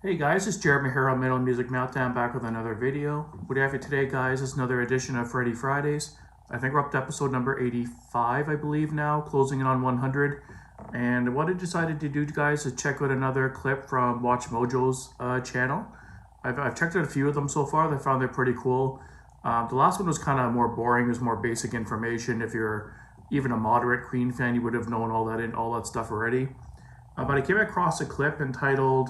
Hey guys, it's Jeremy here on Metal Music Meltdown, back with another video. What do you have for today, guys? Is another edition of Freddie Fridays. I think we're up to episode number 85, I believe now, closing in on 100. And what I decided to do, guys, is check out another clip from WatchMojo's channel. I've checked out a few of them so far. I found they're pretty cool. The last one was kind of more boring. It was more basic information. If you're even a moderate Queen fan, you would have known all that stuff already. But I came across a clip entitled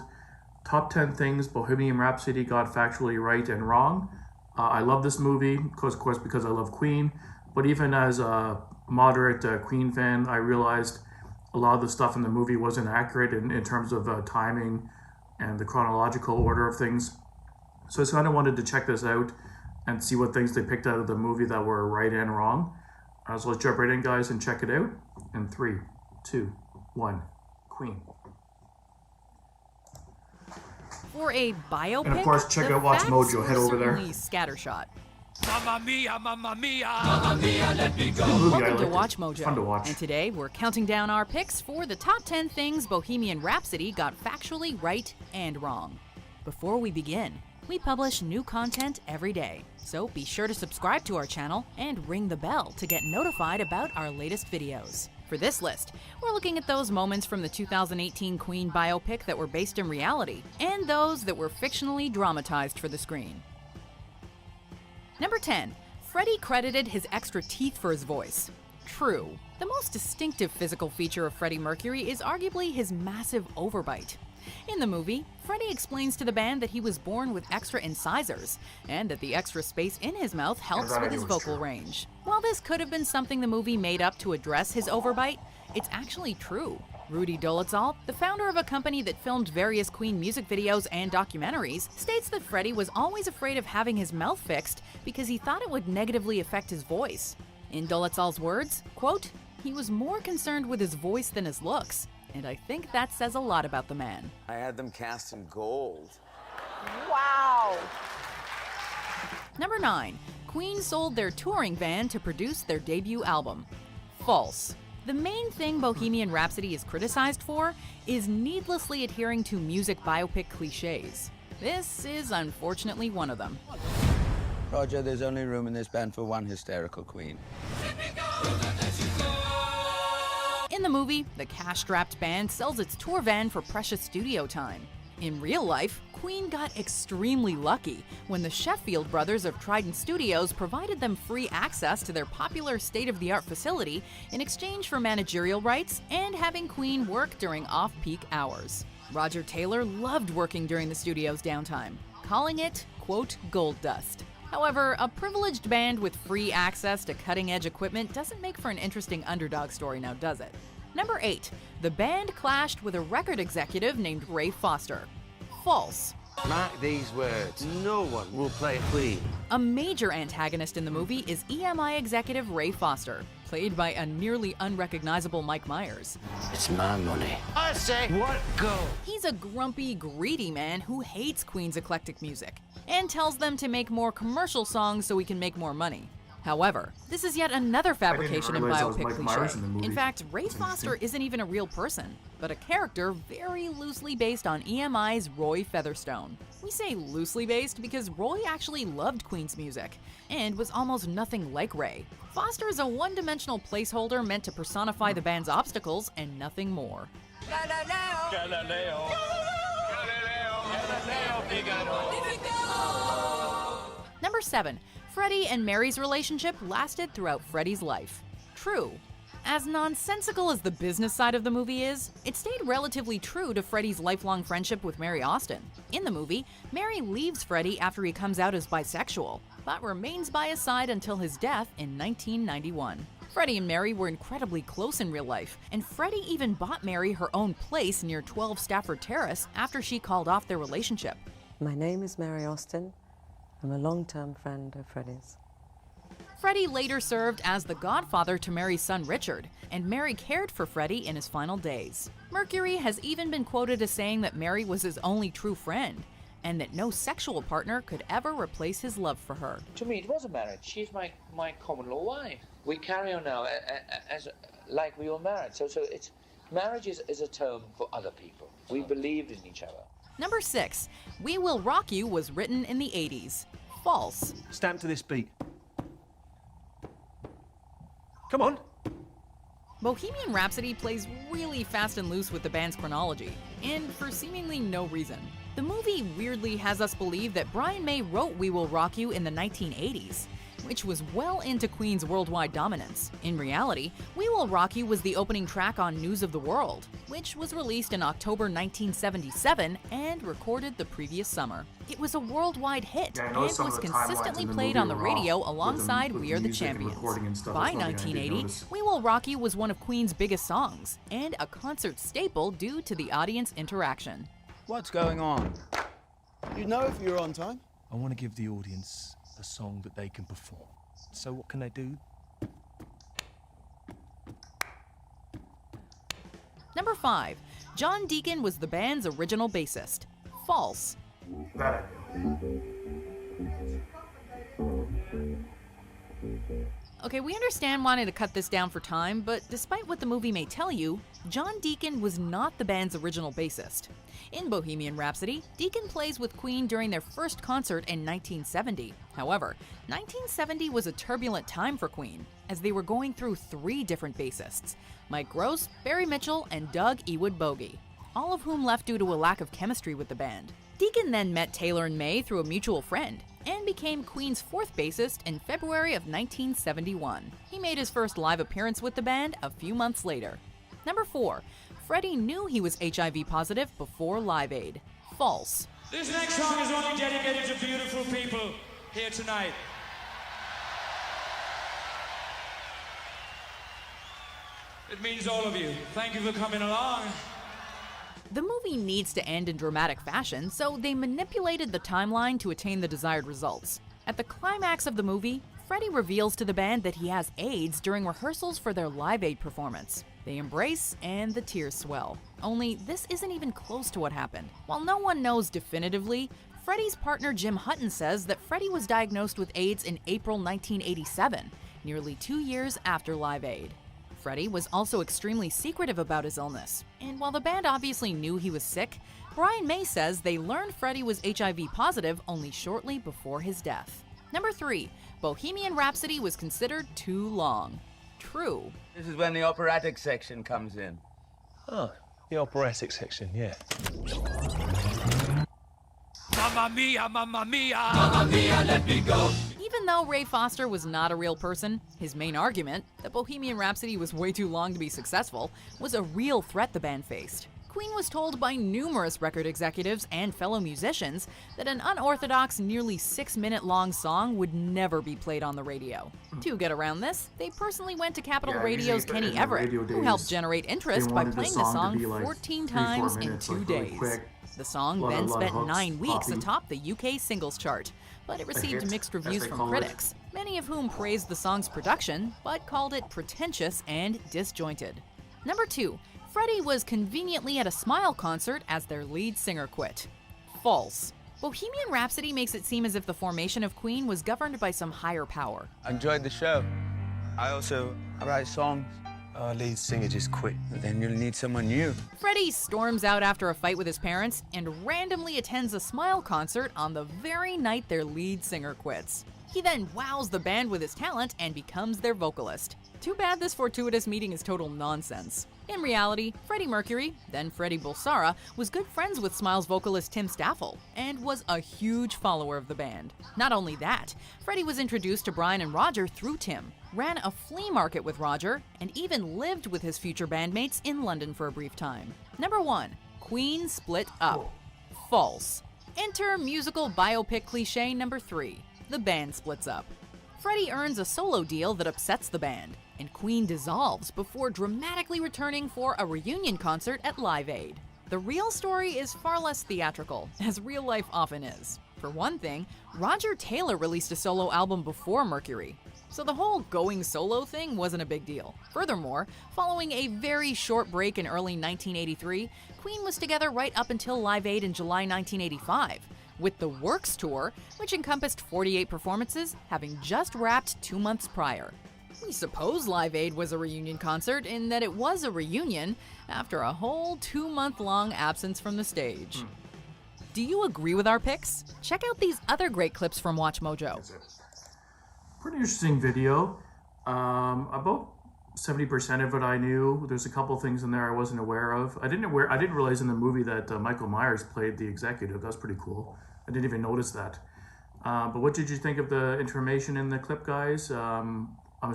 Top 10 Things Bohemian Rhapsody Got Factually Right and Wrong. I love this movie, of course, because I love Queen. But even as a moderate Queen fan, I realized a lot of the stuff in the movie wasn't accurate in terms of timing and the chronological order of things. So I kind of wanted to check this out and see what things they picked out of the movie that were right and wrong. So let's jump right in, guys, and check it out. In 3, 2, 1, Queen. For a biopic, and of course, check out WatchMojo. Head over there. Scattershot. Mamma mia, mamma mia, mamma mia, let me go. Welcome to WatchMojo. Fun to watch. And today we're counting down our picks for the top 10 things Bohemian Rhapsody got factually right and wrong. Before we begin, we publish new content every day, so be sure to subscribe to our channel and ring the bell to get notified about our latest videos. For this list, we're looking at those moments from the 2018 Queen biopic that were based in reality, and those that were fictionally dramatized for the screen. Number 10. Freddie credited his extra teeth for his voice. True. The most distinctive physical feature of Freddie Mercury is arguably his massive overbite. In the movie, Freddie explains to the band that he was born with extra incisors, and that the extra space in his mouth helps with his vocal range. While this could have been something the movie made up to address his overbite, it's actually true. Rudy Dolezal, the founder of a company that filmed various Queen music videos and documentaries, states that Freddie was always afraid of having his mouth fixed because he thought it would negatively affect his voice. In Dolezal's words, quote, "He was more concerned with his voice than his looks. And I think that says a lot about the man." I had them cast in gold. Wow. Number 9. Queen sold their touring van to produce their debut album. False. The main thing Bohemian Rhapsody is criticized for is needlessly adhering to music biopic cliches. This is unfortunately one of them. Roger, there's only room in this band for one hysterical queen. In the movie, the cash-strapped band sells its tour van for precious studio time. In real life, Queen got extremely lucky when the Sheffield brothers of Trident Studios provided them free access to their popular state-of-the-art facility in exchange for managerial rights and having Queen work during off-peak hours. Roger Taylor loved working during the studio's downtime, calling it, quote, gold dust. However, a privileged band with free access to cutting-edge equipment doesn't make for an interesting underdog story now, does it? Number 8. The band clashed with a record executive named Ray Foster. False. Mark these words, no one will play Queen. A major antagonist in the movie is EMI executive Ray Foster, played by a nearly unrecognizable Mike Myers. It's my money. I say, what go? He's a grumpy, greedy man who hates Queen's eclectic music and tells them to make more commercial songs so he can make more money. However, this is yet another fabrication in biopic cliché. In fact, Ray Foster isn't even a real person, but a character very loosely based on EMI's Roy Featherstone. We say loosely based because Roy actually loved Queen's music and was almost nothing like Ray. Foster is a one-dimensional placeholder meant to personify the band's obstacles and nothing more. Galileo, Galileo, Galileo, Figaro. Number 7. Freddie and Mary's relationship lasted throughout Freddie's life. True. As nonsensical as the business side of the movie is, it stayed relatively true to Freddie's lifelong friendship with Mary Austin. In the movie, Mary leaves Freddie after he comes out as bisexual, but remains by his side until his death in 1991. Freddie and Mary were incredibly close in real life, and Freddie even bought Mary her own place near 12 Stafford Terrace after she called off their relationship. My name is Mary Austin. I'm a long-term friend of Freddie's. Freddie later served as the godfather to Mary's son Richard, and Mary cared for Freddie in his final days. Mercury has even been quoted as saying that Mary was his only true friend, and that no sexual partner could ever replace his love for her. To me, it was a marriage. She's my common law wife. We carry on now as like we were married. So it's marriage is a term for other people. We believed in each other. Number 6. We Will Rock You was written in the 80s. False. Stamp to this beat. Come on. Bohemian Rhapsody plays really fast and loose with the band's chronology, and for seemingly no reason. The movie weirdly has us believe that Brian May wrote We Will Rock You in the 1980s, which was well into Queen's worldwide dominance. In reality, We Will Rock You was the opening track on News of the World, which was released in October 1977 and recorded the previous summer. It was a worldwide hit and was consistently played on the radio alongside We Are the Champions. By 1980, We Will Rock You was one of Queen's biggest songs and a concert staple due to the audience interaction. What's going on? You know if you're on time? I want to give the audience a song that they can perform. So what can they do? Number 5. John Deacon was the band's original bassist. False. That I know. Okay, we understand wanting to cut this down for time, but despite what the movie may tell you, John Deacon was not the band's original bassist. In Bohemian Rhapsody, Deacon plays with Queen during their first concert in 1970. However, 1970 was a turbulent time for Queen, as they were going through 3 different bassists: Mike Gross, Barry Mitchell, and Doug Ewood Bogie, all of whom left due to a lack of chemistry with the band. Deacon then met Taylor and May through a mutual friend, and became Queen's 4th bassist in February of 1971. He made his first live appearance with the band a few months later. Number 4. Freddie knew he was HIV positive before Live Aid. False. This next song is only dedicated to beautiful people here tonight. It means all of you. Thank you for coming along. The movie needs to end in dramatic fashion, so they manipulated the timeline to attain the desired results. At the climax of the movie, Freddie reveals to the band that he has AIDS during rehearsals for their Live Aid performance. They embrace, and the tears swell. Only this isn't even close to what happened. While no one knows definitively, Freddie's partner Jim Hutton says that Freddie was diagnosed with AIDS in April 1987, nearly 2 years after Live Aid. Freddie was also extremely secretive about his illness, and while the band obviously knew he was sick, Brian May says they learned Freddie was HIV positive only shortly before his death. Number 3. Bohemian Rhapsody was considered too long. True. This is when the operatic section comes in. Oh, the operatic section, yeah. Mamma mia, mamma mia, mamma mia, let me go. Even though Ray Foster was not a real person, his main argument, that Bohemian Rhapsody was way too long to be successful, was a real threat the band faced. Queen was told by numerous record executives and fellow musicians that an unorthodox, nearly 6-minute-long song would never be played on the radio. To get around this, they personally went to Capitol Radio's Kenny Everett, who helped generate interest by playing the song 14 times in 2 days. The song then spent 9 weeks atop the UK singles chart, but it received mixed reviews from critics, many of whom praised the song's production, but called it pretentious and disjointed. Number 2. Freddie was conveniently at a Smile concert as their lead singer quit. False. Bohemian Rhapsody makes it seem as if the formation of Queen was governed by some higher power. I enjoyed the show. I also write songs. Our lead singer just quit. But then you'll need someone new. Freddie storms out after a fight with his parents and randomly attends a Smile concert on the very night their lead singer quits. He then wows the band with his talent and becomes their vocalist. Too bad this fortuitous meeting is total nonsense. In reality, Freddie Mercury, then Freddie Bulsara, was good friends with Smile's vocalist Tim Staffel and was a huge follower of the band. Not only that, Freddie was introduced to Brian and Roger through Tim, ran a flea market with Roger, and even lived with his future bandmates in London for a brief time. Number 1. Queen split up. False. Enter musical biopic cliché number 3. The band splits up. Freddie earns a solo deal that upsets the band, and Queen dissolves before dramatically returning for a reunion concert at Live Aid. The real story is far less theatrical, as real life often is. For one thing, Roger Taylor released a solo album before Mercury, so the whole going solo thing wasn't a big deal. Furthermore, following a very short break in early 1983, Queen was together right up until Live Aid in July 1985. With the Works Tour, which encompassed 48 performances, having just wrapped 2 months prior. We suppose Live Aid was a reunion concert in that it was a reunion after a whole 2-month-long absence from the stage. Do you agree with our picks? Check out these other great clips from WatchMojo. Pretty interesting video. About 70% of it I knew. There's a couple things in there I wasn't aware of. I didn't realize in the movie that Michael Myers played the executive. That was pretty cool. I didn't even notice that. But what did you think of the information in the clip, guys? I'm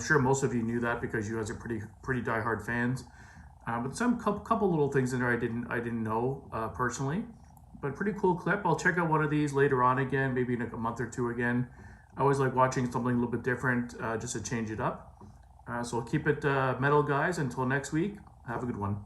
sure most of you knew that because you guys are pretty diehard fans. But some couple little things in there I didn't know personally. But pretty cool clip. I'll check out one of these later on again, maybe in a month or two again. I always like watching something a little bit different just to change it up. So keep it metal, guys. Until next week, have a good one.